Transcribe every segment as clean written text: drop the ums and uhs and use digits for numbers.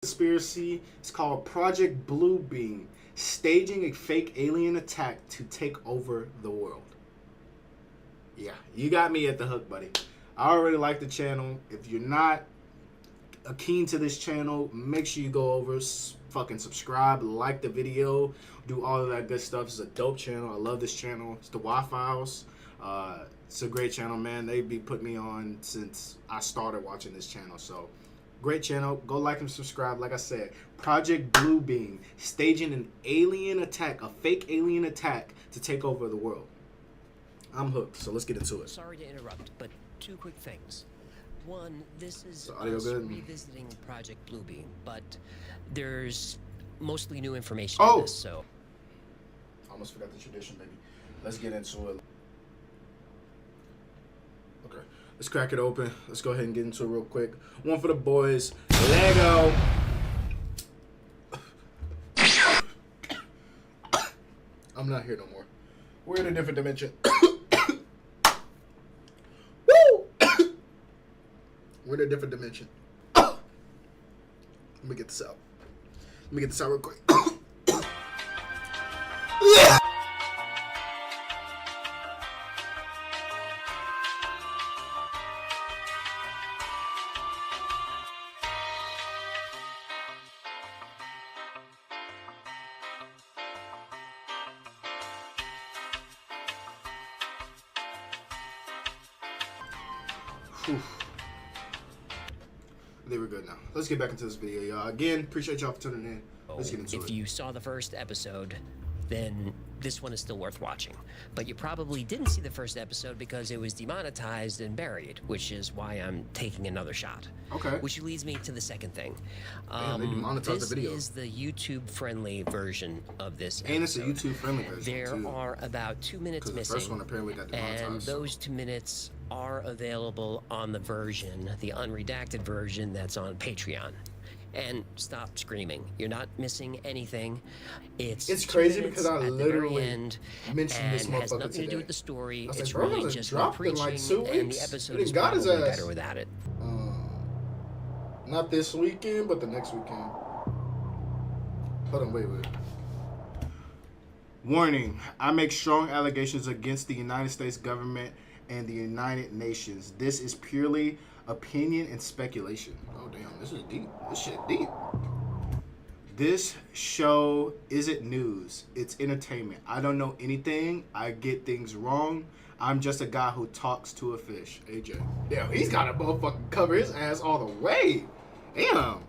Conspiracy is called Project Bluebeam, staging a fake alien attack to take over the world. Yeah, you got me at the hook, buddy. I already like the channel. If you're not keen to this channel, make sure you go over, fucking subscribe, like the video, do all of that good stuff. It's a dope channel. I love this channel. It's the Y-Files. It's a great channel, man. They be putting me on since I started watching this channel. So, great channel. Go like and subscribe. Like I said, Project Bluebeam, staging an alien attack, a fake alien attack to take over the world. I'm hooked, so let's get into it. Sorry to interrupt, but two quick things. One, this is audio us good? revisiting Project Bluebeam, but there's mostly new information Oh! in this, so... Almost forgot the tradition, baby. Let's get into it. Okay, let's crack it open. Let's go ahead and get into it real quick. One for the boys. Lego. I'm not here no more. We're in a different dimension. Woo! We're in a different dimension. Let me get this out. Let me get this out real quick. They were good now. Let's get back into this video, y'all. Again, appreciate y'all for tuning in. Let's get into it. If you saw the first episode, then this one is still worth watching. But you probably didn't see the first episode because it was demonetized and buried, which is why I'm taking another shot. Okay. Which leads me to the second thing. Damn, they demonetized the video. This is the YouTube-friendly version of this And it's a episode. YouTube-friendly version, There too. are about 2 minutes Because the missing. first one apparently got demonetized. And those 2 minutes are available on the version, the unredacted version that's on Patreon. And stop screaming. You're not missing anything. It's crazy 2 because minutes I at the literally very end, mentioned this and has motherfucker nothing today. to do with the story. I was It's like, bro, really hasn't just me dropped in preaching, like 2 and the weeks. episode He is got his probably ass. better without it. Not this weekend, but the next weekend. Hold on, wait. Warning, I make strong allegations against the United States government and the United Nations. This is purely opinion and speculation. Oh, damn, this is deep. This shit deep. This show isn't news. It's entertainment. I don't know anything. I get things wrong. I'm just a guy who talks to a fish. AJ. Damn, he's got to motherfucking cover his ass all the way. Damn.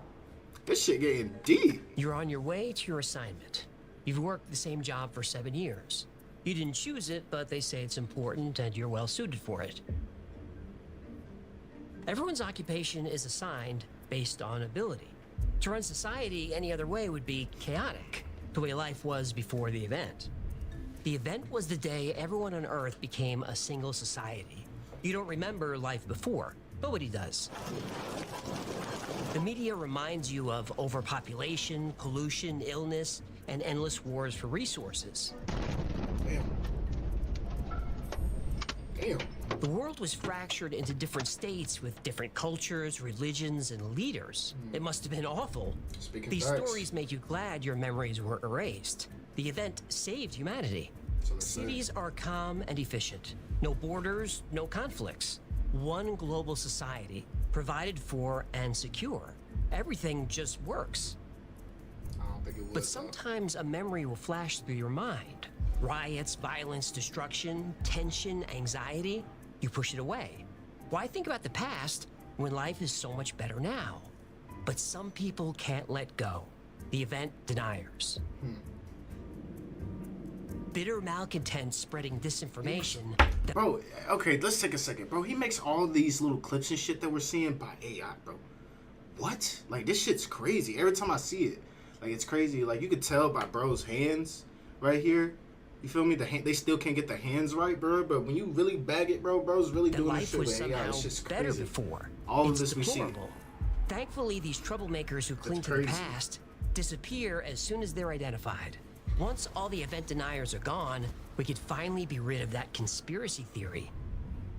This shit getting deep. You're on your way to your assignment. You've worked the same job for 7 years. You didn't choose it, but they say it's important and you're well suited for it. Everyone's occupation is assigned based on ability. To run society any other way would be chaotic, the way life was before the event. The event was the day everyone on Earth became a single society. You don't remember life before. Nobody does. The media reminds you of overpopulation, pollution, illness, and endless wars for resources. Damn. The world was fractured into different states with different cultures, religions, and leaders. It must have been awful. These facts. stories make you glad your memories were erased. The event saved humanity. So let's say. Cities are calm and efficient. No borders, no conflicts. One global society, provided for and secure. Everything just works. I don't think it would. But sometimes a memory will flash through your mind. Riots, violence, destruction, tension, anxiety. You push it away. Why think about the past when life is so much better now? But some people can't let go. The event deniers. Bitter malcontents spreading disinformation. Bro, okay, let's take a second. Bro, he makes all these little clips and shit that we're seeing by AI, bro. What? Like, this shit's crazy. Every time I see it, like, it's crazy. Like, you could tell by bro's hands right here. You feel me? They still can't get the hands right, bro. But when you really bag it, bro's really doing this Life shit was with AI. somehow It's just better crazy. before. All of It's this we see. deplorable. Thankfully, these troublemakers who cling to the crazy. past disappear as soon as they're identified. Once all the event deniers are gone, we could finally be rid of that conspiracy theory.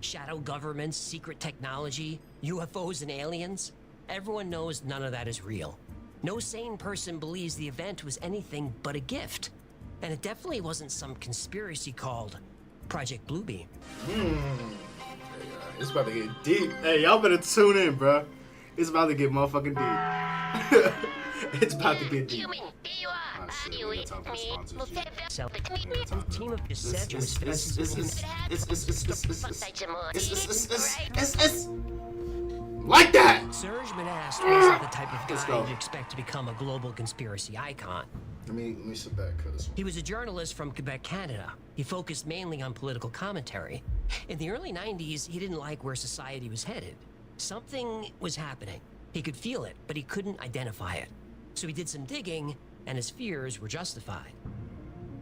Shadow governments, secret technology, UFOs and aliens. Everyone knows none of that is real. No sane person believes the event was anything but a gift. And it definitely wasn't some conspiracy called Project Bluebeam. It's about to get deep. Hey, y'all better tune in, bro. It's about to get motherfucking deep. It's about to get deep. Oh, shit, we got time for sponsors. A team of dissenters like that. Serge Monast wasn't the type of guy you'd expect to become a global conspiracy icon. Let me sit back, cuz. He was a journalist from Quebec, Canada. He focused mainly on political commentary. In the early 90s, he didn't like where society was headed. Something was happening. He could feel it, but he couldn't identify it. So he did some digging, and his fears were justified.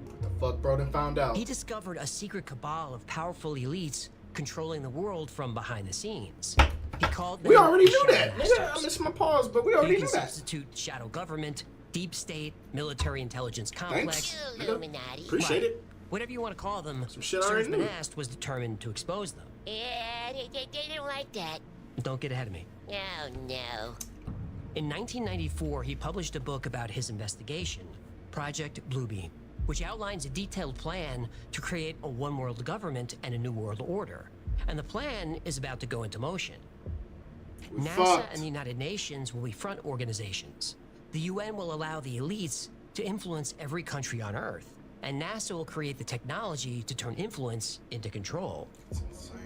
What the fuck, bro? Done found out. He discovered a secret cabal of powerful elites controlling the world from behind the scenes. He called them We already the knew Shadow that. Masters. Nigga, I missed my pause, but we already You knew can that. substitute shadow government, deep state, military intelligence complex. Thanks. Illuminati. Appreciate it. Whatever you want to call them, Some shit I Serge already knew. Monast was determined to expose them. Yeah, they didn't like that. Don't get ahead of me. Oh, no. In 1994, he published a book about his investigation, Project Bluebeam, which outlines a detailed plan to create a one-world government and a new world order. And the plan is about to go into motion. We NASA fucked. and the United Nations will be front organizations. The UN will allow the elites to influence every country on Earth. And NASA will create the technology to turn influence into control. It's insane,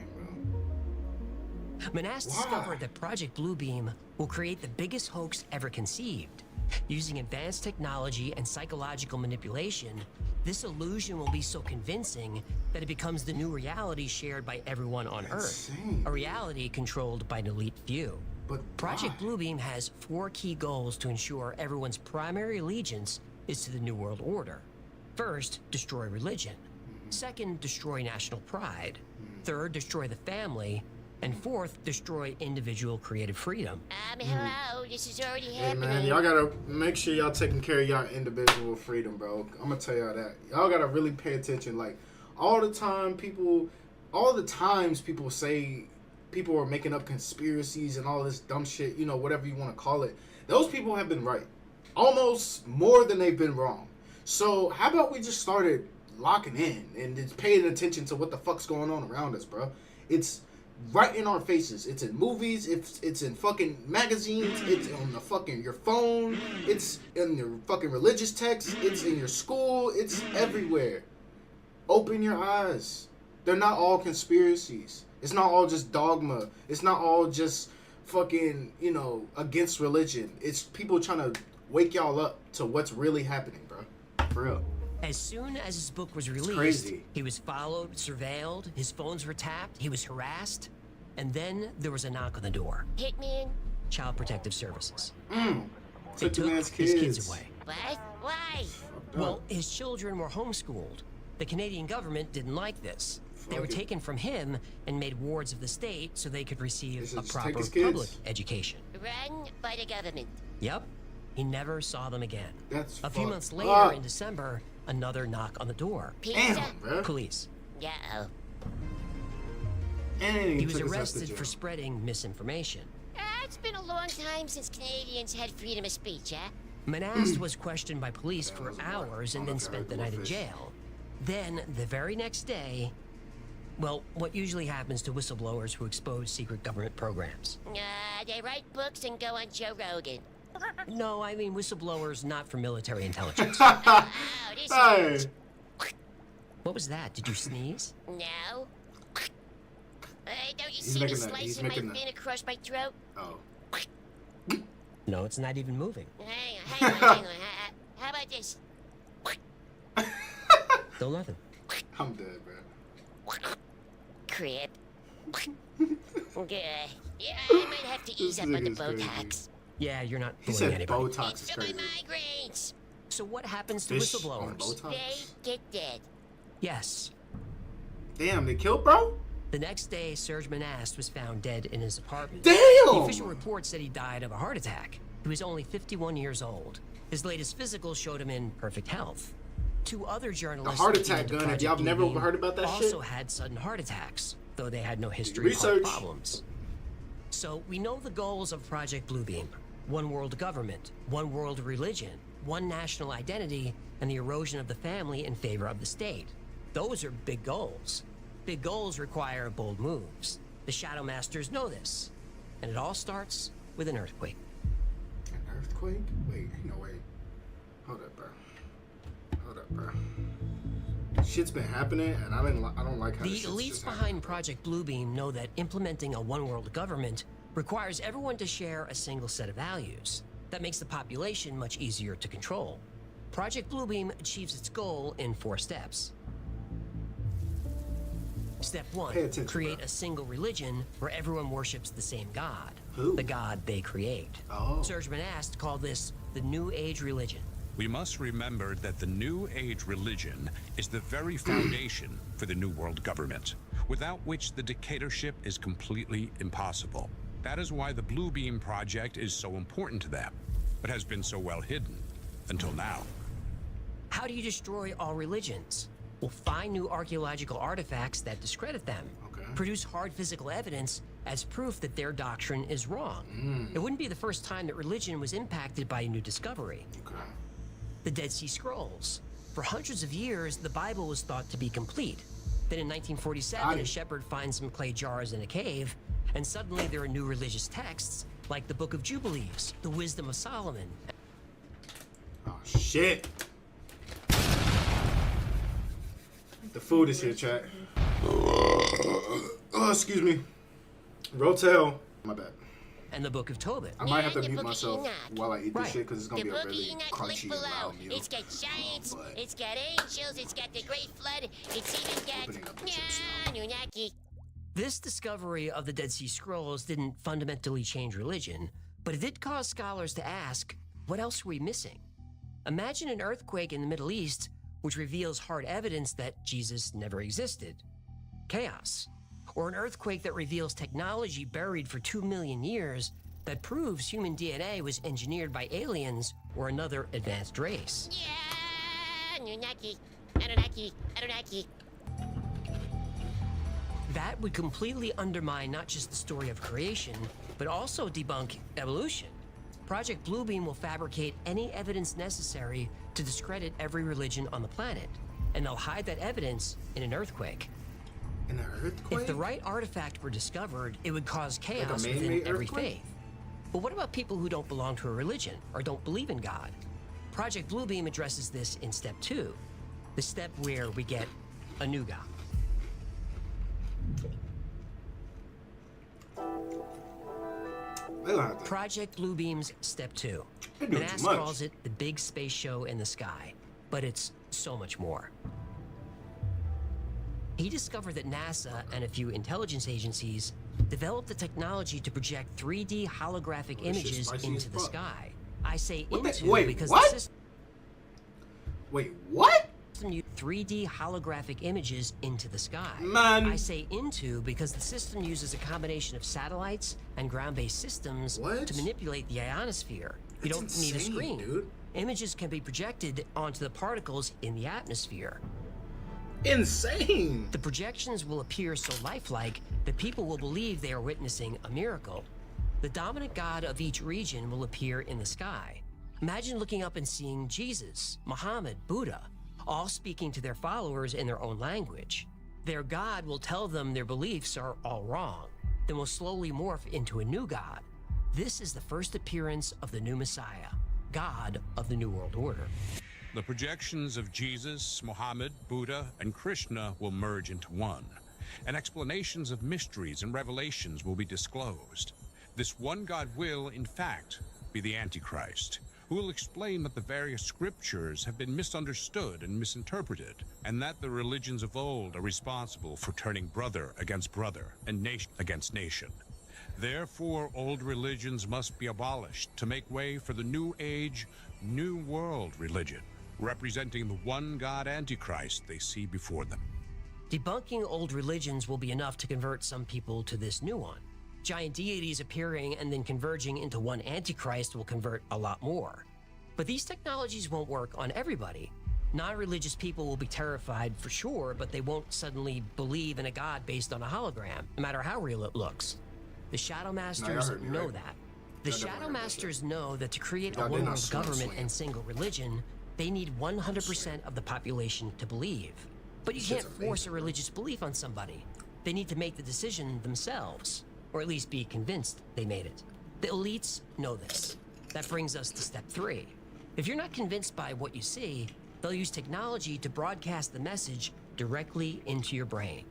bro. Monast discovered that Project Bluebeam will create the biggest hoax ever conceived. Using advanced technology and psychological manipulation, this illusion will be so convincing that it becomes the new reality shared by everyone on Earth. Insane. A reality controlled by an elite few. But Project why? Bluebeam has 4 key goals to ensure everyone's primary allegiance is to the New World Order. First, destroy religion. Second, destroy national pride. Third, destroy the family. And fourth, destroy individual creative freedom. Hello, this is already Hey, happening. man, y'all gotta make sure y'all taking care of y'all individual freedom, bro. I'm gonna tell y'all that. Y'all gotta really pay attention. Like, all the times people say people are making up conspiracies and all this dumb shit, you know, whatever you want to call it. Those people have been right. Almost more than they've been wrong. So, how about we just started locking in and just paying attention to what the fuck's going on around us, bro? It's right in our faces. It's in movies. It's in fucking magazines. It's on the fucking your phone. It's in your fucking religious texts. It's in your school. It's everywhere. Open your eyes. They're not all conspiracies. It's not all just dogma. It's not all just fucking, you know, against religion. It's people trying to wake y'all up to what's really happening, bro. For real. As soon as his book was released, crazy. he was followed, surveilled, his phones were tapped, he was harassed, and then there was a knock on the door. Hitman? Child Protective Services. They Took the took man's his kids. kids away. What? Why? Well, his children were homeschooled. The Canadian government didn't like this. They were Fuck it. taken from him and made wards of the state so they could They receive should a just proper take his kids. public education. Run by the government. Yep. He never saw them again. That's A few fucked months later, up. in December, another knock on the door. Pizza? Damn, bro. Police. Yeah. And He was took us out to arrested jail. for spreading misinformation. It's been a long time since Canadians had freedom of speech, huh? Monast was questioned by police for was a lot. hours and I then don't know if I spent the heard night in Wolfish. jail. Then, the very next day, well, what usually happens to whistleblowers who expose secret government programs. They write books and go on Joe Rogan. No, I mean whistleblowers not for military intelligence. Oh, this Hey. What was that? Did you sneeze? No. Don't you He's see me making that- he's slicing my making that. fin across my throat? Oh. No, it's not even moving. Hang on. How about this? Still nothing. I'm dead, bro. Crib. Good. Yeah, I might have to ease This up on the nigga's crazy. Botox. Yeah, you're not He fooling said anybody. Botox It's is for my crazy. migraines. So what happens to Fish on whistleblowers? Botox? They get dead. Yes. Damn, they killed, bro? The next day, Serge Monast was found dead in his apartment. Damn! The official report said he died of a heart attack. He was only 51 years old. His latest physical showed him in perfect health. 2 other journalists heart looking attack into gun, if Project y'all never Bluebeam heard about that also shit? had sudden heart attacks, though they had no history of heart research. problems. So we know the goals of Project Bluebeam. one world government, one world religion, one national identity, and the erosion of the family in favor of the state. Those are big goals. Big goals require bold moves. The Shadow Masters know this. And it all starts with an earthquake. An earthquake? Wait, no way. Hold up, bro. Shit's been happening, and I don't like how The this shit's elites just behind happening. Project Bluebeam know that implementing a one-world government requires everyone to share a single set of values. That makes the population much easier to control. Project Bluebeam achieves its goal in 4 steps. Step 1, Pay attention, create bro. a single religion where everyone worships the same God. Who? The God they create. Oh. Serge Manast called this the New Age religion. We must remember that the New Age religion is the very foundation for the New World government, without which the dictatorship is completely impossible. That is why the Bluebeam Project is so important to them, but has been so well hidden until now. How do you destroy all religions? Well, find new archaeological artifacts that discredit them. Okay. Produce hard physical evidence as proof that their doctrine is wrong. It wouldn't be the first time that religion was impacted by a new discovery. Okay. The Dead Sea Scrolls. For hundreds of years, the Bible was thought to be complete. Then in 1947, a shepherd finds some clay jars in a cave, and suddenly there are new religious texts, like the Book of Jubilees, the Wisdom of Solomon. Oh, shit. The food is here, chat. Oh, excuse me. Rotel. My bad. And the Book of Tobit. I might have to Yeah, the mute Book of myself Enoch. while I eat this Right. shit because it's The gonna be a book of really Enoch crunchy linked and below. loud meal. It's got giants, But it's got angels, it's got the Great Flood, it's even Opening up got the chips now. Anunnaki. This discovery of the Dead Sea Scrolls didn't fundamentally change religion, but it did cause scholars to ask, what else were we missing? Imagine an earthquake in the Middle East which reveals hard evidence that Jesus never existed. Chaos. Or an earthquake that reveals technology buried for 2 million years that proves human DNA was engineered by aliens or another advanced race. Yeah, Anunnaki, Anunnaki, Anunnaki. That would completely undermine not just the story of creation, but also debunk evolution. Project Bluebeam will fabricate any evidence necessary to discredit every religion on the planet, and they'll hide that evidence in an earthquake. An earthquake? If the right artifact were discovered, it would cause chaos man-made within every earthquake? faith. But what about people who don't belong to a religion or don't believe in God? Project Bluebeam addresses this in step 2, the step where we get a new God. They're gonna have to. Project Bluebeam's step 2. They're doing too Manast much. calls it the big space show in the sky, but it's so much more. He discovered that NASA and a few intelligence agencies developed the technology to project 3D holographic Oh, this shit's images spicy into as the fuck. sky. I say What the- into wait, because what? the system Wait, what? used 3D holographic images into the sky. Man. I say into because the system uses a combination of satellites and ground-based systems What? to manipulate the ionosphere. You That's don't need a insane, screen. dude. Images can be projected onto the particles in the atmosphere. Insane. The projections will appear so lifelike that people will believe they are witnessing a miracle. The dominant god of each region will appear in the sky. Imagine looking up and seeing Jesus, Muhammad, Buddha, all speaking to their followers in their own language. Their god will tell them their beliefs are all wrong, then will slowly morph into a new god. This is the first appearance of the new Messiah, God of the New World Order. The projections of Jesus, Muhammad, Buddha, and Krishna will merge into one, and explanations of mysteries and revelations will be disclosed. This one God will, in fact, be the Antichrist, who will explain that the various scriptures have been misunderstood and misinterpreted, and that the religions of old are responsible for turning brother against brother and nation against nation. Therefore, old religions must be abolished to make way for the new age, new world religion, representing the one God Antichrist they see before them. Debunking old religions will be enough to convert some people to this new one. Giant deities appearing and then converging into one Antichrist will convert a lot more. But these technologies won't work on everybody. Non-religious people will be terrified for sure, but they won't suddenly believe in a god based on a hologram, no matter how real it looks. The Shadow Masters heard me, know right? that. The I definitely Shadow heard that Masters know that to create Y'all a did one not world swing, government swing. and single religion, they need 100% of the population to believe. But you Shit's can't force amazing, a bro. religious belief on somebody. They need to make the decision themselves, or at least be convinced they made it. The elites know this. That brings us to step 3. If you're not convinced by what you see, they'll use technology to broadcast the message directly into your brain.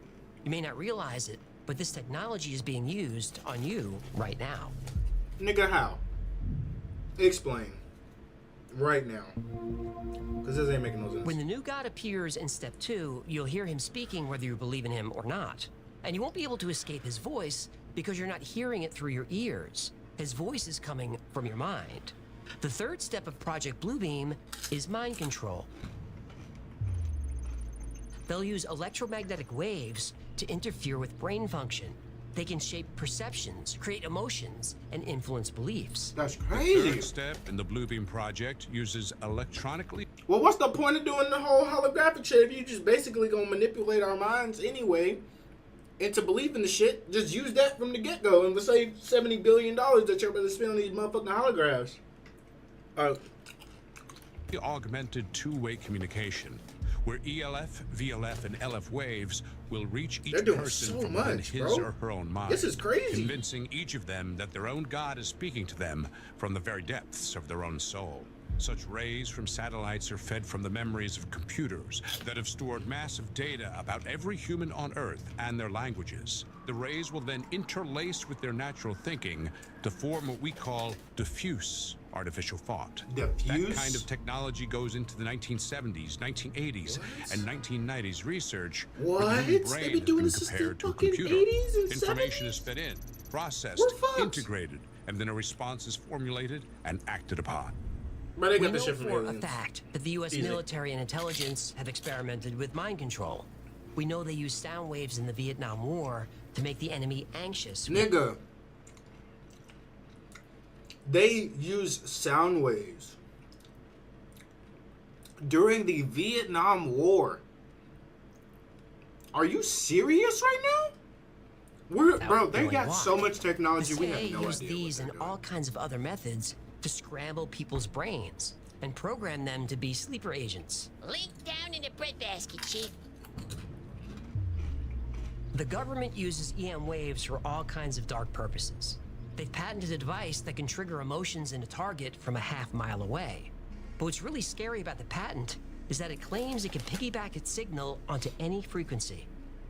You may not realize it, but this technology is being used on you right now. Nigga, how? Explain. Right now. Because this ain't making no sense. When the new god appears in step 2, you'll hear him speaking whether you believe in him or not. And you won't be able to escape his voice because you're not hearing it through your ears. His voice is coming from your mind. The third step of Project Bluebeam is mind control. They'll use electromagnetic waves to interfere with brain function. They can shape perceptions, create emotions, and influence beliefs. That's The crazy. third step in the Bluebeam project uses electronically Well, what's the point of doing the whole holographic shit if you just basically gonna manipulate our minds anyway into believing the shit? Just use that from the get-go and we'll save $70 billion that you're going to spend on these motherfucking holographs. augmented two-way communication, where ELF, VLF, and LF waves will reach each They're doing person so from within much, his bro. or her own mind. This is crazy. Convincing each of them that their own God is speaking to them from the very depths of their own soul. Such rays from satellites are fed from the memories of computers that have stored massive data about every human on Earth and their languages. The rays will then interlace with their natural thinking to form what we call diffuse artificial thought. That Diffuse? kind of technology goes into the 1970s, 1980s, and 1990s research. What? The They human be brain has doing been this since the compared to a fucking computer. 80s and Information 70s? is fed in, processed, We're fucked. integrated, and then a response is formulated and acted upon. But they We got this know shit from for a aliens. fact that the U.S. Easy. military and intelligence have experimented with mind control. We know they used sound waves in the Vietnam War to make the enemy anxious. Nigga. They use sound waves during the Vietnam War. Are you serious right now? Bro, they knowing got why. so much The technology, we CIA have no used idea. these what and they're doing. all kinds of other methods to scramble people's brains and program them to be sleeper agents. Link down in the breadbasket, Chief. The government uses EM waves for all kinds of dark purposes. They've patented a device that can trigger emotions in a target from a half-mile away. But what's really scary about the patent is that it claims it can piggyback its signal onto any frequency.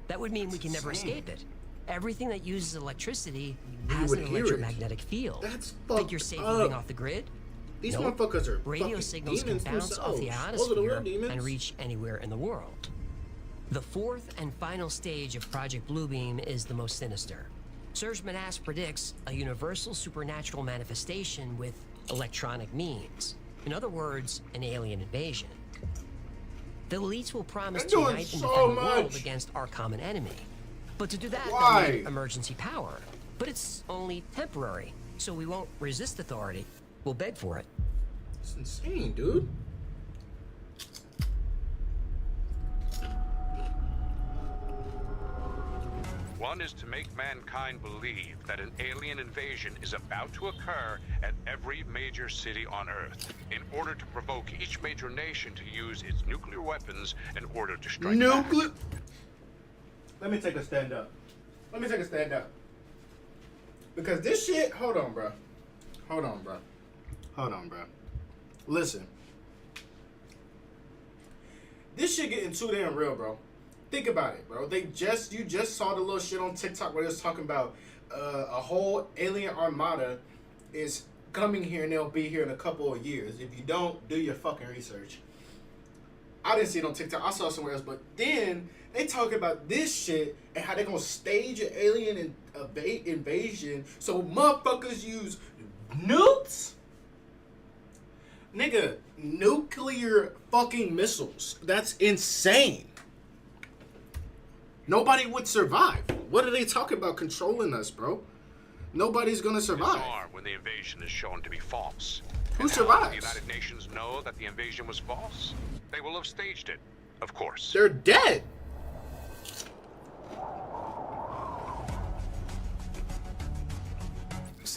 That would mean we can never insane. escape it. Everything that uses electricity You has would an hear it. electromagnetic field. That's Think you're fucked safe up. living off the grid? These Nope. motherfuckers are Radio fucking signals can demons bounce off the themselves. Those are the real ionosphere demons. and reach anywhere in the world. The fourth and final stage of Project Bluebeam is the most sinister. Serge Menas predicts a universal supernatural manifestation with electronic means. In other words, an alien invasion. The elites will promise They're to doing unite and so defend the world much. against our common enemy. But to do that, Why? they'll need emergency power. But it's only temporary, so we won't resist authority. We'll beg for it. It's insane, dude. One is to make mankind believe that an alien invasion is about to occur at every major city on Earth, in order to provoke each major nation to use its nuclear weapons in order to strike back. Nuclear. Let me take a stand up. Let me take a stand up. Because this shit. Hold on, bro. Hold on, bro. Hold on, bro. Listen. This shit getting too damn real, bro. Think about it, bro. You just saw the little shit on TikTok where it was talking about a whole alien armada is coming here and they'll be here in a couple of years. If you don't, do your fucking research. I didn't see it on TikTok. I saw it somewhere else. But then they talking about this shit and how they gonna stage an alien invasion so motherfuckers use nukes. Nigga, nuclear fucking missiles. That's insane. Nobody would survive. What are they talking about controlling us, bro? Nobody's gonna survive. Bizarre when the invasion is shown to be false. Who And how survives? will the United Nations know that the invasion was false? They will have staged it, of course. They're dead.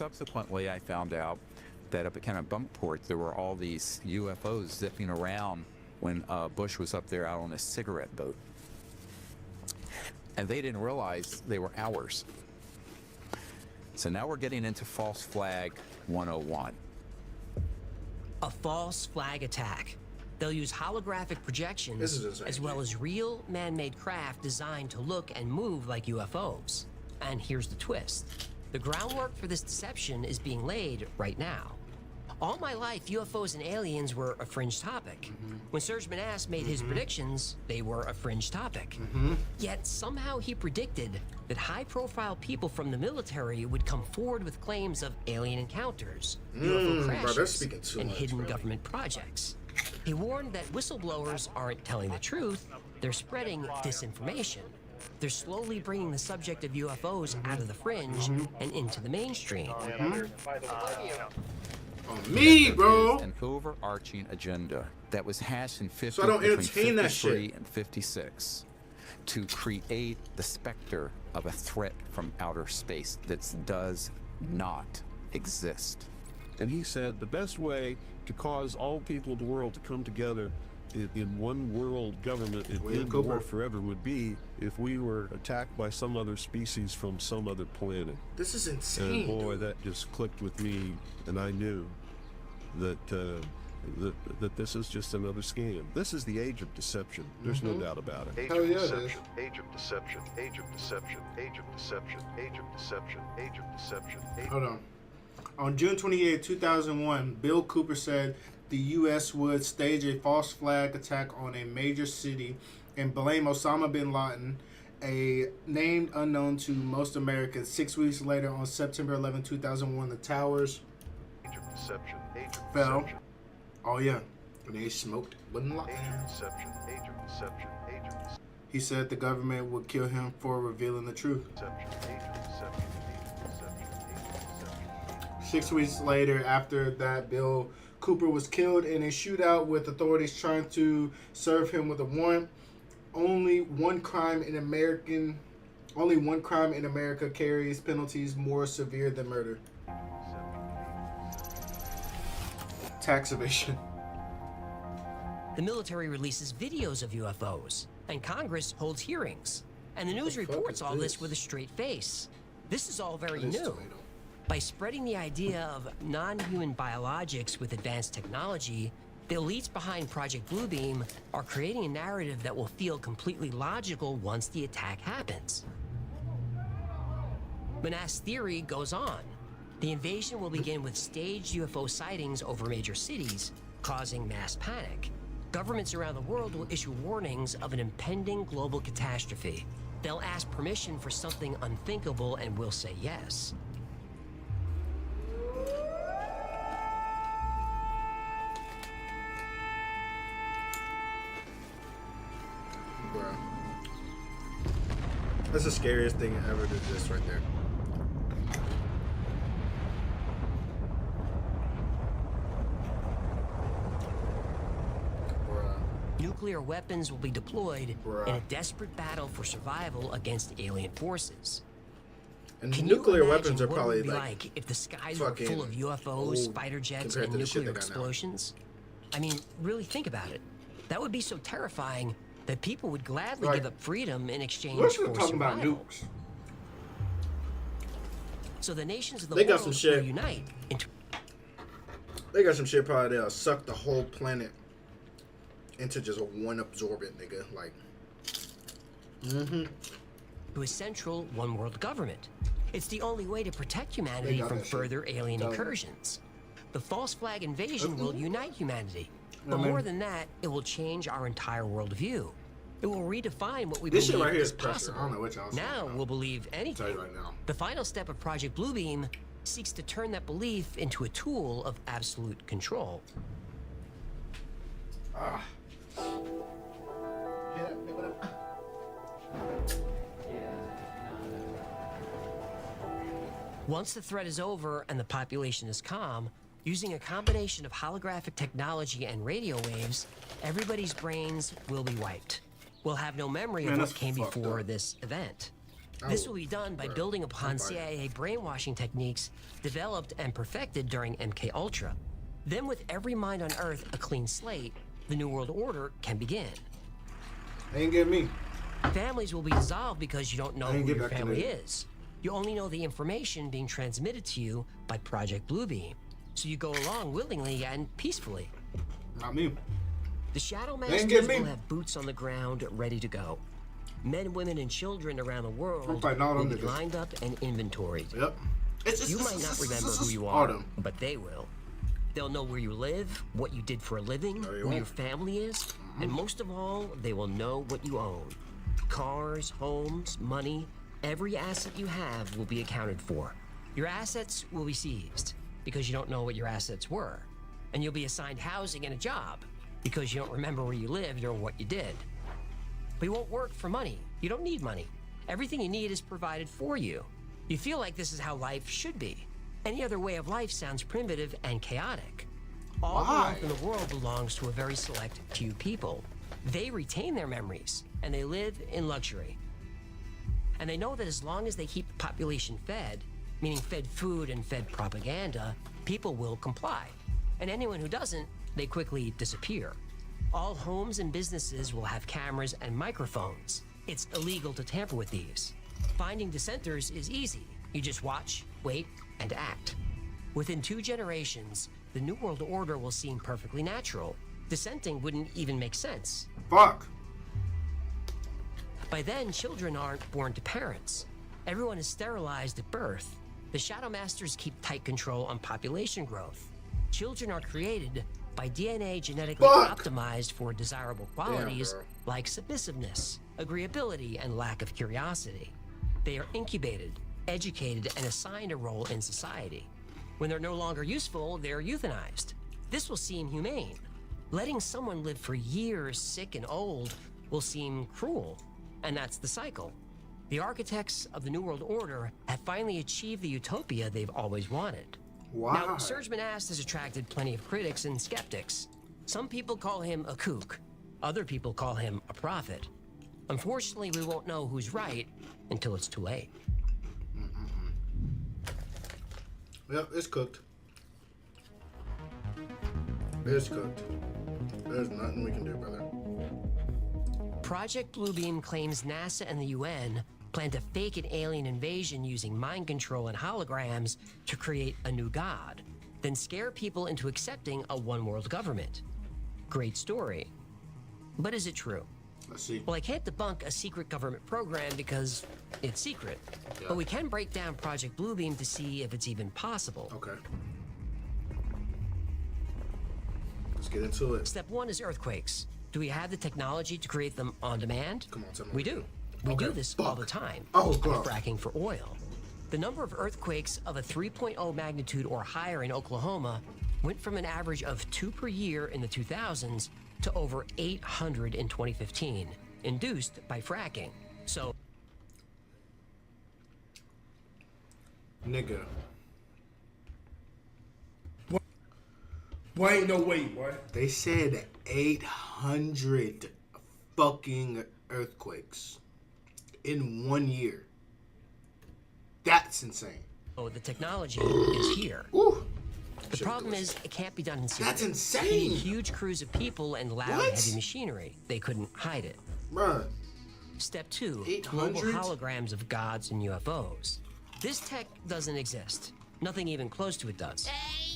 Subsequently, I found out that up at kind of Bunkport, there were all these UFOs zipping around when Bush was up there out on a cigarette boat. And they didn't realize they were ours. So now we're getting into false flag 101. A false flag attack. They'll use holographic projections as well as real man-made craft designed to look and move like UFOs. And here's the twist. The groundwork for this deception is being laid right now. All my life, UFOs and aliens were a fringe topic. When Serge Manasse made his predictions, they were a fringe topic. Yet somehow he predicted that high-profile people from the military would come forward with claims of alien encounters, UFO crashes, and hidden government projects. He warned that whistleblowers aren't telling the truth, they're spreading disinformation. They're slowly bringing the subject of UFOs out of the fringe and into the mainstream. On me, bro. An overarching agenda that was hashed in So I don't entertain that 53 shit. and 56 to create the specter of a threat from outer space that does not exist. And he said the best way to cause all people of the world to come together in one world government and end the war forever would be if we were attacked by some other species from some other planet. This is insane. And boy, that just clicked with me, and I knew that that this is just another scam. This is the age of deception. There's no doubt about it. Age Hell of yeah, it is. deception, age of deception, age of deception, age of deception, age of deception, age of deception. Hold on. On June 28, 2001, Bill Cooper said the U.S. would stage a false flag attack on a major city and blame Osama bin Laden, a name unknown to most Americans. 6 weeks later, on September 11, 2001, the towers Age of deception, age of fell. deception, Oh, yeah. And they smoked bin Laden. age of deception, age of deception, age of He said the government would kill him for revealing the truth. deception, age of deception, age of deception, age of deception. 6 weeks later, after that, Bill Cooper was killed in a shootout with authorities trying to serve him with a warrant. Only one crime in America carries penalties more severe than murder. Tax evasion. The military releases videos of UFOs, and Congress holds hearings. And the news reports all this with a straight face. This is all very new. By spreading the idea of non-human biologics with advanced technology, the elites behind Project Bluebeam are creating a narrative that will feel completely logical once the attack happens. Manasseh's theory goes on. The invasion will begin with staged UFO sightings over major cities, causing mass panic. Governments around the world will issue warnings of an impending global catastrophe. They'll ask permission for something unthinkable and will say yes. Bro. That's the scariest thing ever to exist right there. Nuclear weapons will be deployed in a desperate battle for survival against alien forces. And Can nuclear you weapons are imagine what it probably would be like if the skies were full of UFOs, old fighter jets, compared and to the shit nuclear they got now. explosions? I mean, really think about it. That would be so terrifying that people would gladly Like, give up freedom in exchange we're for still talking about survival. nukes. So the nations of the They got world some shit. will unite into They got some shit probably that'll suck the whole planet into just one absorbent, nigga. Like, to a central one-world government. It's the only way to protect They humanity got from that shit. further alien Tell me. incursions. The false flag invasion will unite humanity. But I mean- more than that, it will change our entire worldview. It will redefine what we This shit believe right here is is pressure. possible. I don't know what y'all saying Now about. we'll believe I'll tell anything. you right now. The final step of Project Bluebeam seeks to turn that belief into a tool of absolute control. Once the threat is over and the population is calm, using a combination of holographic technology and radio waves, everybody's brains will be wiped. We'll have no memory Man, of that's what came fucked before up. this event. This will be done by building upon I'm fired. CIA brainwashing techniques developed and perfected during MK Ultra. Then with every mind on Earth a clean slate, the New World Order can begin. Ain't get me. Families will be dissolved because you don't know I ain't who get your back to family that. is. You only know the information being transmitted to you by Project Bluebeam. So you go along willingly and peacefully. Not me. The Shadow ain't get Masters me. will have boots on the ground ready to go. Men, women, and children around the I'm world fighting all will them be niggas. lined up and inventoried. Yep. You might not remember who you all are, them. but they will. They'll know where you live, what you did for a living, No, you who won't. your family is, and most of all, they will know what you own. Cars, homes, money, every asset you have will be accounted for. Your assets will be seized because you don't know what your assets were. And you'll be assigned housing and a job because you don't remember where you lived or what you did. But you won't work for money. You don't need money. Everything you need is provided for you. You feel like this is how life should be. Any other way of life sounds primitive and chaotic. All the Why? wealth in the world belongs to a very select few people. They retain their memories, and they live in luxury. And they know that as long as they keep the population fed, meaning fed food and fed propaganda, people will comply. And anyone who doesn't, they quickly disappear. All homes and businesses will have cameras and microphones. It's illegal to tamper with these. Finding dissenters is easy. You just watch, wait, and act. Within 2 generations, the New World Order will seem perfectly natural. Dissenting wouldn't even make sense. Fuck. By then, children aren't born to parents. Everyone is sterilized at birth. The Shadow Masters keep tight control on population growth. Children are created by DNA genetically Fuck. optimized for desirable qualities bro. like submissiveness, agreeability, and lack of curiosity. They are incubated, educated, and assigned a role in society. When they're no longer useful, they're euthanized. This will seem humane. Letting someone live for years sick and old will seem cruel, and that's the cycle. The architects of the New World Order have finally achieved the utopia they've always wanted. Why? Now, Surgeman Ast has attracted plenty of critics and skeptics. Some people call him a kook. Other people call him a prophet. Unfortunately, we won't know who's right until it's too late. Yep, it's cooked. It's cooked. There's nothing we can do, brother. Project Bluebeam claims NASA and the UN plan to fake an alien invasion using mind control and holograms to create a new god, then scare people into accepting a one-world government. Great story. But is it true? Let's see. Well, I can't debunk a secret government program because it's secret. Yeah. But we can break down Project Bluebeam to see if it's even possible. Okay. Let's get into it. Step 1 is earthquakes. Do we have the technology to create them on demand? Come on, tell me We we do. do. We Okay, do this all fuck. the time. Oh, By God. fracking for oil. The number of earthquakes of a 3.0 magnitude or higher in Oklahoma went from an average of 2 per year in the 2000s to over 800 in 2015, induced by fracking. So, Nigga. Boy, ain't no way, boy. They said 800 fucking earthquakes in 1 year. That's insane. the technology is here. Ooh. The problem is, it can't be done in secret. That's You insane. need huge crews of people and loud, What? heavy machinery. They couldn't hide it. Bruh. Step 2, 800? global holograms of gods and UFOs. This tech doesn't exist. Nothing even close to it does.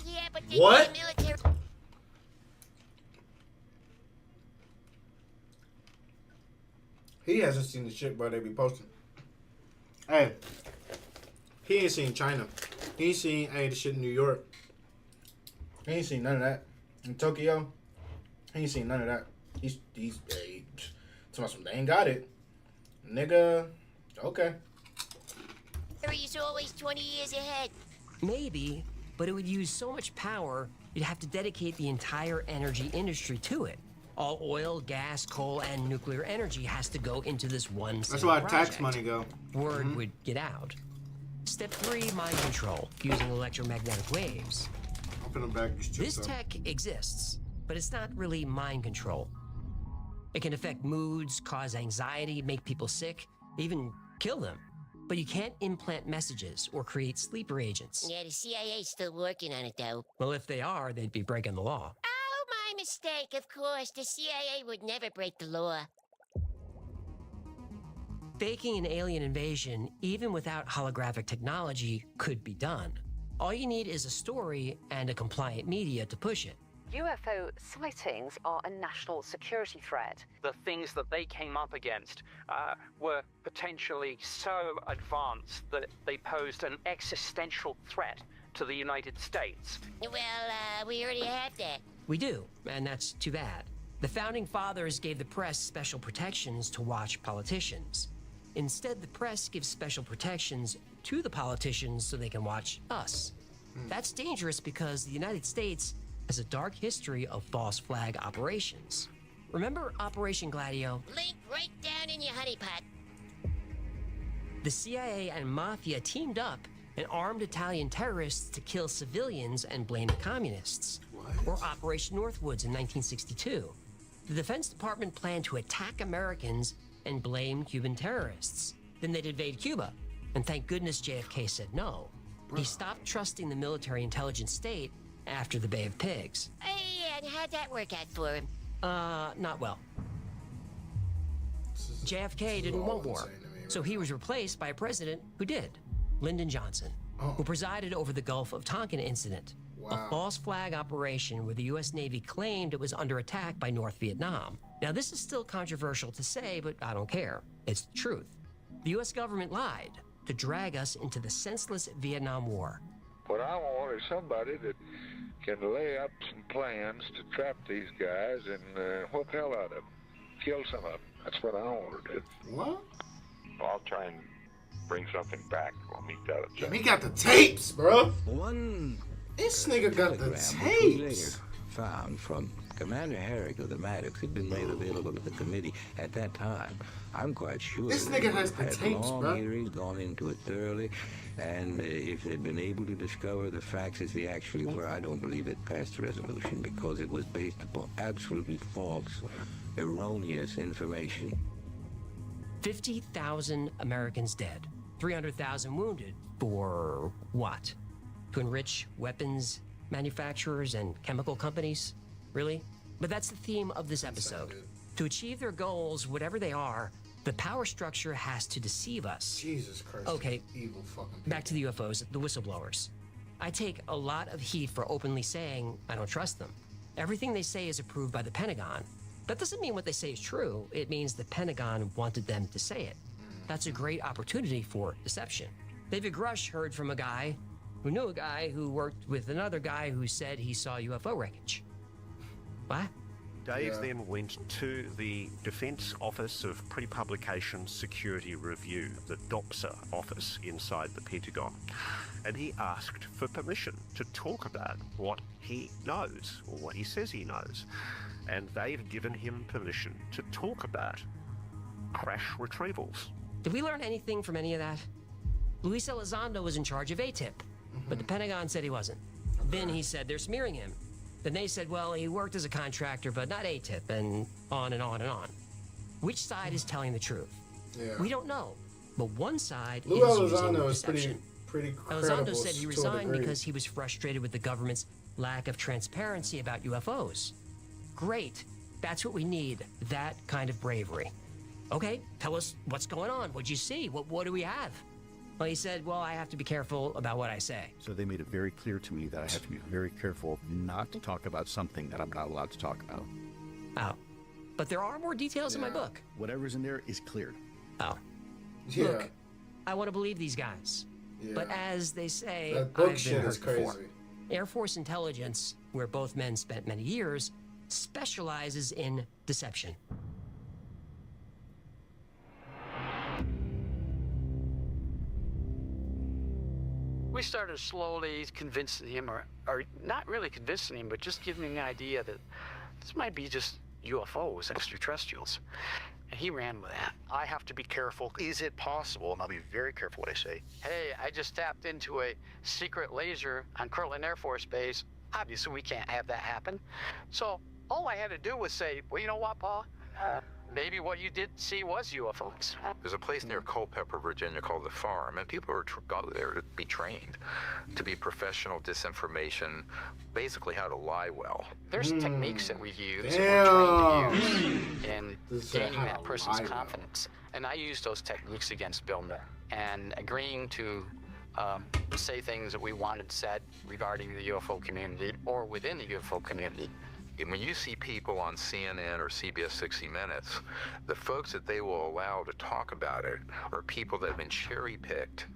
Yeah, but they What? need the military. He hasn't seen the shit, bro, they be posting. Hey. He ain't seen China. He ain't seen, the shit in New York. He ain't seen none of that. In Tokyo, he ain't seen none of that. He's talking about they ain't got it. Nigga, okay. Is always 20 years ahead. Maybe, but it would use so much power, you'd have to dedicate the entire energy industry to it. All oil, gas, coal, and nuclear energy has to go into this one That's single why tax project. money go. Word would get out. Step 3, mind control, using electromagnetic waves. Open them back. This tech exists, but it's not really mind control. It can affect moods, cause anxiety, make people sick, even kill them. but you can't implant messages or create sleeper agents. Yeah, the CIA's still working on it, though. Well, if they are, they'd be breaking the law. Oh, my mistake, of course. The CIA would never break the law. Faking an alien invasion, even without holographic technology, could be done. All you need is a story and a compliant media to push it. UFO sightings are a national security threat. The things that they came up against were potentially so advanced that they posed an existential threat to the United States. Well, we already have that. We do, and that's too bad. The Founding Fathers gave the press special protections to watch politicians. Instead, the press gives special protections to the politicians so they can watch us. That's dangerous because the United States has a dark history of false flag operations. Remember Operation Gladio? Link right down in your honeypot. The CIA and Mafia teamed up and armed Italian terrorists to kill civilians and blame the communists. Or Operation Northwoods in 1962. The Defense Department planned to attack Americans and blame Cuban terrorists. Then they'd invade Cuba, and thank goodness JFK said no. He stopped trusting the military intelligence state after the Bay of Pigs. Hey, and how'd that work out for him? Not well. JFK didn't want war, so he was replaced by a president who did, Lyndon Johnson, who presided over the Gulf of Tonkin incident, a false flag operation where the U.S. Navy claimed it was under attack by North Vietnam. Now, this is still controversial to say, but I don't care. It's the truth. The U.S. government lied to drag us into the senseless Vietnam War. What I want is somebody that can lay up some plans to trap these guys and whoop the hell out of them. Kill some of them. That's what I want to do. What? Well, I'll try and bring something back. We'll meet that at Damn, he got the tapes, bro. This nigga got the tapes. Found from Commander Herrick of the Maddox had been made available to the committee at that time. I'm quite sure This nigga has the had tapes, long bro. hearings, gone into it thoroughly, and if they'd been able to discover the facts as they actually were, I don't believe it passed resolution because it was based upon absolutely false, erroneous information. 50,000 Americans dead, 300,000 wounded for what? To enrich weapons manufacturers and chemical companies? Really? But that's the theme of this episode. To achieve their goals, whatever they are, the power structure has to deceive us. Jesus Christ. Okay, evil fucking people. back to the UFOs, the whistleblowers. I take a lot of heat for openly saying I don't trust them. Everything they say is approved by the Pentagon. That doesn't mean what they say is true. It means the Pentagon wanted them to say it. That's a great opportunity for deception. David Grush heard from a guy who knew a guy who worked with another guy who said he saw UFO wreckage. What? Dave then went to the Defence Office of Pre-Publication Security Review, the DOPSA office inside the Pentagon, and he asked for permission to talk about what he knows, or what he says he knows. And they've given him permission to talk about crash retrievals. Did we learn anything from any of that? Luis Elizondo was in charge of ATIP, but the Pentagon said he wasn't. Then he said they're smearing him. Then they said, well, he worked as a contractor, but not ATIP, and on and on and on. Which side is telling the truth? Yeah. We don't know, but one side Lou is using Elizondo is deception. pretty credible. Elizondo said he to a resigned degree. because he was frustrated with the government's lack of transparency about UFOs. Great. That's what we need, that kind of bravery. Okay, tell us what's going on. What'd you see? What do we have? Well, he said, well, I have to be careful about what I say. So they made it very clear to me that I have to be very careful not to talk about something that I'm not allowed to talk about. Oh. But there are more details in my book. Whatever's in there is cleared. Oh. Yeah. Look, I want to believe these guys. Yeah. But as they say, That book I've shit been hurt is crazy. before. Air Force intelligence, where both men spent many years, specializes in deception. We started slowly convincing him, or not really convincing him, but just giving him the idea that this might be just UFOs, extraterrestrials. And he ran with that. I have to be careful. Is it possible? And I'll be very careful what I say. Hey, I just tapped into a secret laser on Kirtland Air Force Base. Obviously, we can't have that happen. So all I had to do was say, well, you know what, Paul? maybe what you did see was UFOs. There's a place near Culpeper, Virginia called The Farm, and people are go there to be trained, to be professional disinformation, basically how to lie well. There's techniques that we use, and we're trained to use in gaining that person's confidence. And I use those techniques against Bill Miller, and agreeing to say things that we wanted said regarding the UFO community or within the UFO community. And when you see people on CNN or CBS 60 Minutes, the folks that they will allow to talk about it are people that have been cherry-picked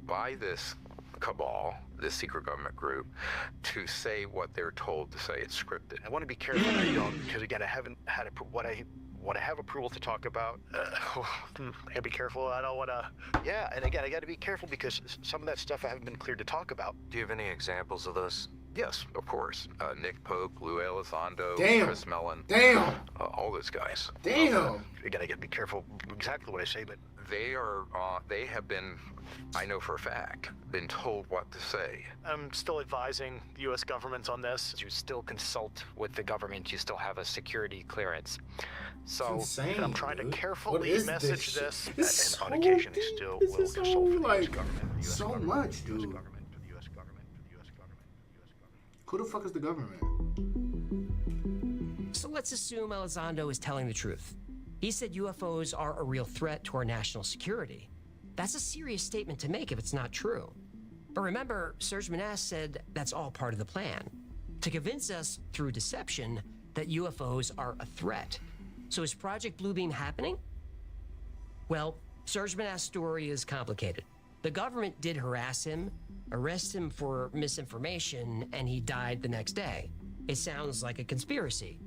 by this cabal, this secret government group, to say what they're told to say. It's scripted. I want to be careful that I don't, because again, I haven't had what I have approval to talk about. I gotta be careful. I don't want to. Yeah, and again, I got to be careful because some of that stuff I haven't been cleared to talk about. Do you have any examples of this? Yes, of course. Nick Pope, Lou Elizondo, Chris Mellon. All those guys. Again, I got to be careful exactly what I say, but they have been, I know for a fact, been told what to say. I'm still advising the U.S. government on this. You still consult with the government. You still have a security clearance. So insane, I'm trying to dude. carefully message this. It's and on occasion, I still will consult with the U.S. government. So much, dude. Who the fuck is the government? So let's assume Elizondo is telling the truth. He said UFOs are a real threat to our national security. That's a serious statement to make if it's not true. But remember, Serge Manasse said that's all part of the plan, to convince us through deception that UFOs are a threat. So is Project Bluebeam happening? Well, Serge Manasse's story is complicated. The government did harass him, arrest him for misinformation, and he died the next day. It sounds like a conspiracy.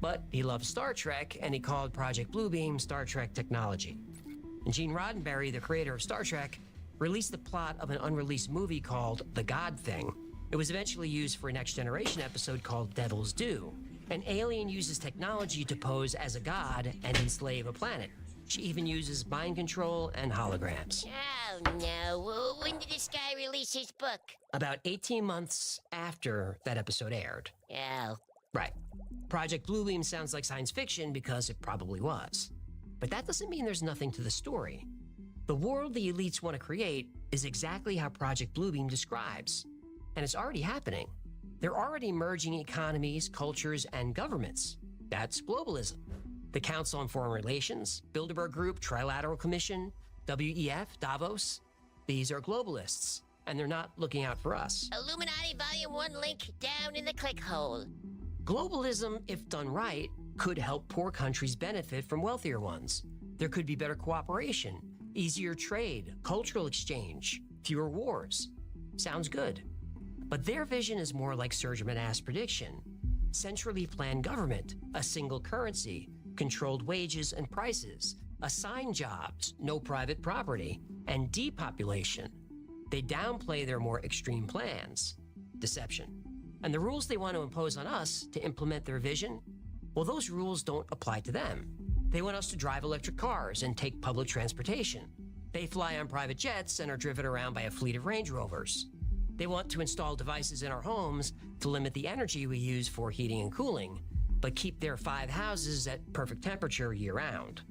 But he loved Star Trek, and he called Project Bluebeam Star Trek technology. And Gene Roddenberry, the creator of Star Trek, released the plot of an unreleased movie called The God Thing. It was eventually used for a Next Generation episode called Devil's Due. An alien uses technology to pose as a god and enslave a planet. She even uses mind control and holograms. Oh, no. When did this guy release his book? About 18 months after that episode aired. Oh. Right. Project Bluebeam sounds like science fiction because it probably was. But that doesn't mean there's nothing to the story. The world the elites want to create is exactly how Project Bluebeam describes. And it's already happening. They're already merging economies, cultures, and governments. That's globalism. The Council on Foreign Relations, Bilderberg Group, Trilateral Commission, WEF, Davos. These are globalists, and they're not looking out for us. Illuminati Volume 1 link down in the click hole. Globalism, if done right, could help poor countries benefit from wealthier ones. There could be better cooperation, easier trade, cultural exchange, fewer wars. Sounds good. But their vision is more like Serge Manasse's prediction. Centrally planned government, a single currency, controlled wages and prices, assigned jobs, no private property, and depopulation. They downplay their more extreme plans. Deception. And the rules they want to impose on us to implement their vision, well, those rules don't apply to them. They want us to drive electric cars and take public transportation. They fly on private jets and are driven around by a fleet of Range Rovers. They want to install devices in our homes to limit the energy we use for heating and cooling, but keep their 5 houses at perfect temperature year-round.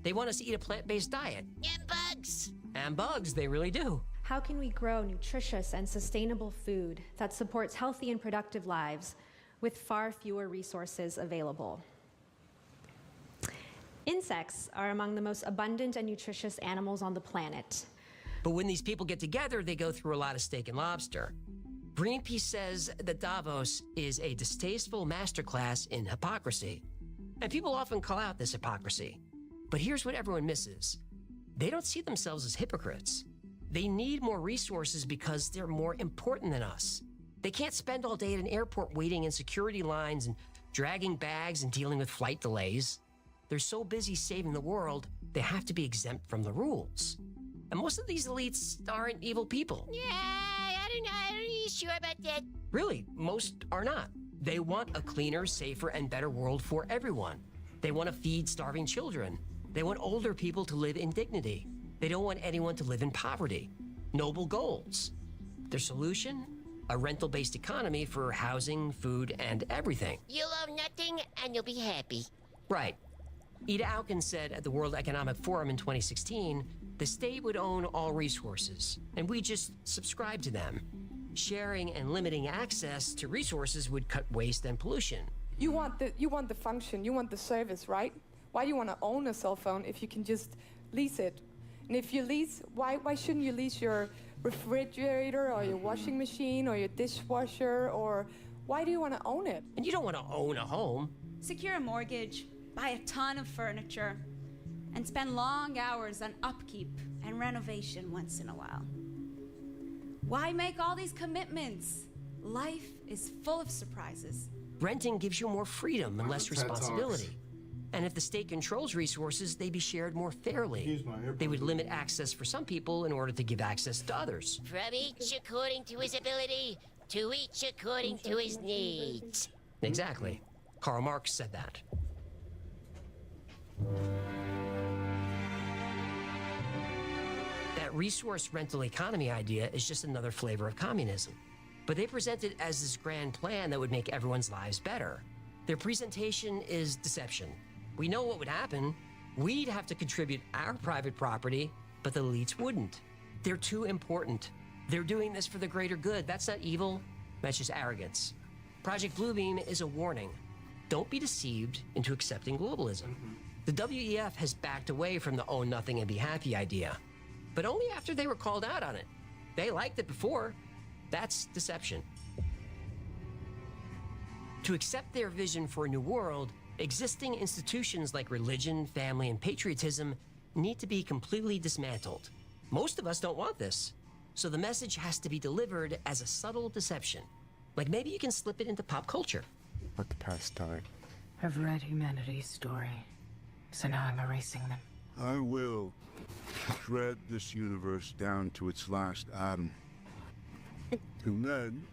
They want us to eat a plant-based diet. And bugs. And bugs, they really do. How can we grow nutritious and sustainable food that supports healthy and productive lives with far fewer resources available? Insects are among the most abundant and nutritious animals on the planet. But when these people get together, they go through a lot of steak and lobster. Greenpeace says that Davos is a distasteful masterclass in hypocrisy. And people often call out this hypocrisy. But here's what everyone misses. They don't see themselves as hypocrites. They need more resources because they're more important than us. They can't spend all day at an airport waiting in security lines and dragging bags and dealing with flight delays. They're so busy saving the world, they have to be exempt from the rules. And most of these elites aren't evil people. Yeah, I don't know. I'm not really sure about that. Really, most are not. They want a cleaner, safer, and better world for everyone. They want to feed starving children. They want older people to live in dignity. They don't want anyone to live in poverty. Noble goals. Their solution? A rental-based economy for housing, food, and everything. You'll own nothing and you'll be happy. Right. Ida Auken said at the World Economic Forum in 2016, the state would own all resources, and we just subscribe to them. Sharing and limiting access to resources would cut waste and pollution. You want the function, you want the service, right? Why do you want to own a cell phone if you can just lease it? And if you lease, why shouldn't you lease your refrigerator or your washing machine or your dishwasher, or why do you want to own it? And you don't want to own a home. Secure a mortgage, buy a ton of furniture, and spend long hours on upkeep and renovation once in a while. Why make all these commitments? Life is full of surprises. Renting gives you more freedom and less responsibility. And if the state controls resources, they'd be shared more fairly. They would limit access for some people in order to give access to others. From each according to his ability, to each according to his needs. Exactly. Karl Marx said that. That resource rental economy idea is just another flavor of communism. But they present it as this grand plan that would make everyone's lives better. Their presentation is deception. We know what would happen. We'd have to contribute our private property, but the elites wouldn't. They're too important. They're doing this for the greater good. That's not evil. That's just arrogance. Project Bluebeam is a warning. Don't be deceived into accepting globalism. The WEF has backed away from the own nothing and be happy idea, but only after they were called out on it. They liked it before. That's deception. To accept their vision for a new world, existing institutions like religion, family, and patriotism need to be completely dismantled. Most of us don't want this, so the message has to be delivered as a subtle deception. Like maybe you can slip it into pop culture. Let the past die. I've read humanity's story, so now I'm erasing them. I will shred this universe down to its last atom. And then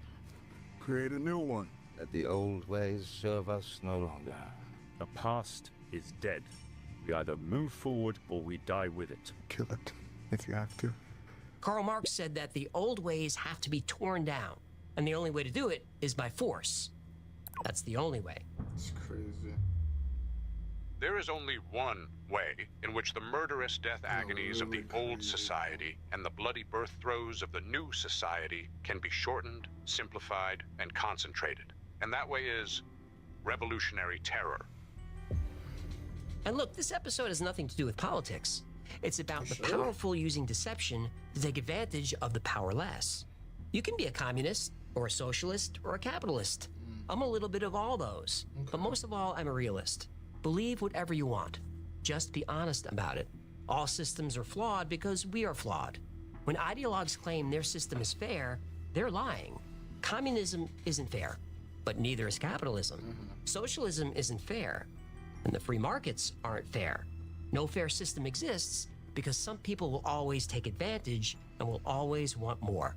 create a new one. Let the old ways serve us no longer. The past is dead. We either move forward or we die with it. Kill it, if you have to. Karl Marx said that the old ways have to be torn down, and the only way to do it is by force. That's the only way. It's crazy. There is only one way in which the murderous death agonies of the old society and the bloody birth throes of the new society can be shortened, simplified, and concentrated. And that way is revolutionary terror. And look, this episode has nothing to do with politics. It's about the powerful using deception to take advantage of the powerless. You can be a communist, or a socialist, or a capitalist. I'm a little bit of all those. But most of all, I'm a realist. Believe whatever you want. Just be honest about it. All systems are flawed because we are flawed. When ideologues claim their system is fair, they're lying. Communism isn't fair, but neither is capitalism. Socialism isn't fair, and the free markets aren't fair. No fair system exists because some people will always take advantage and will always want more.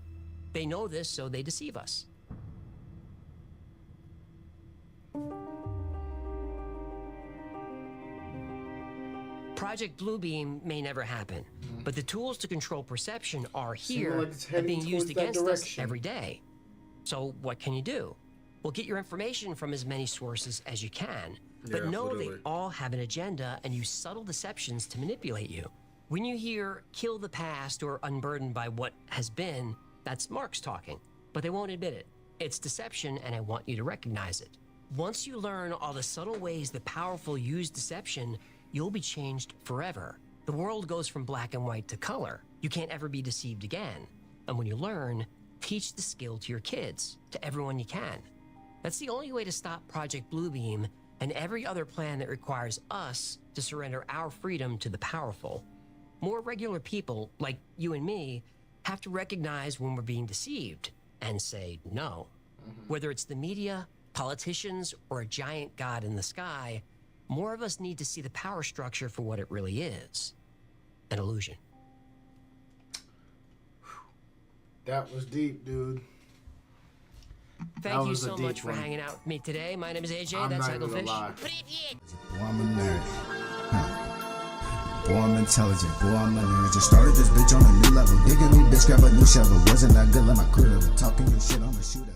They know this, so they deceive us. Project Bluebeam may never happen, but the tools to control perception are here and being used against us every day. So what can you do? Well, get your information from as many sources as you can, but know they all have an agenda and use subtle deceptions to manipulate you. When you hear kill the past or unburdened by what has been, that's Marx talking, but they won't admit it. It's deception, and I want you to recognize it. Once you learn all the subtle ways the powerful use deception, you'll be changed forever. The world goes from black and white to color. You can't ever be deceived again. And when you learn, teach the skill to your kids, to everyone you can. That's the only way to stop Project Bluebeam and every other plan that requires us to surrender our freedom to the powerful. More regular people, like you and me, have to recognize when we're being deceived and say no. Whether it's the media, politicians, or a giant god in the sky, more of us need to see the power structure for what it really is. An illusion. That was deep, dude. Thank you so much for hanging out with me today. My name is AJ. That's Idlefish. Boy, I'm a nerd. Boy, I'm intelligent. Boy, I'm a nerd. Just started this bitch on a new level. Dig a new bitch, grab a new shovel. Wasn't that good, let my crew talking your shit, I'm a shooter.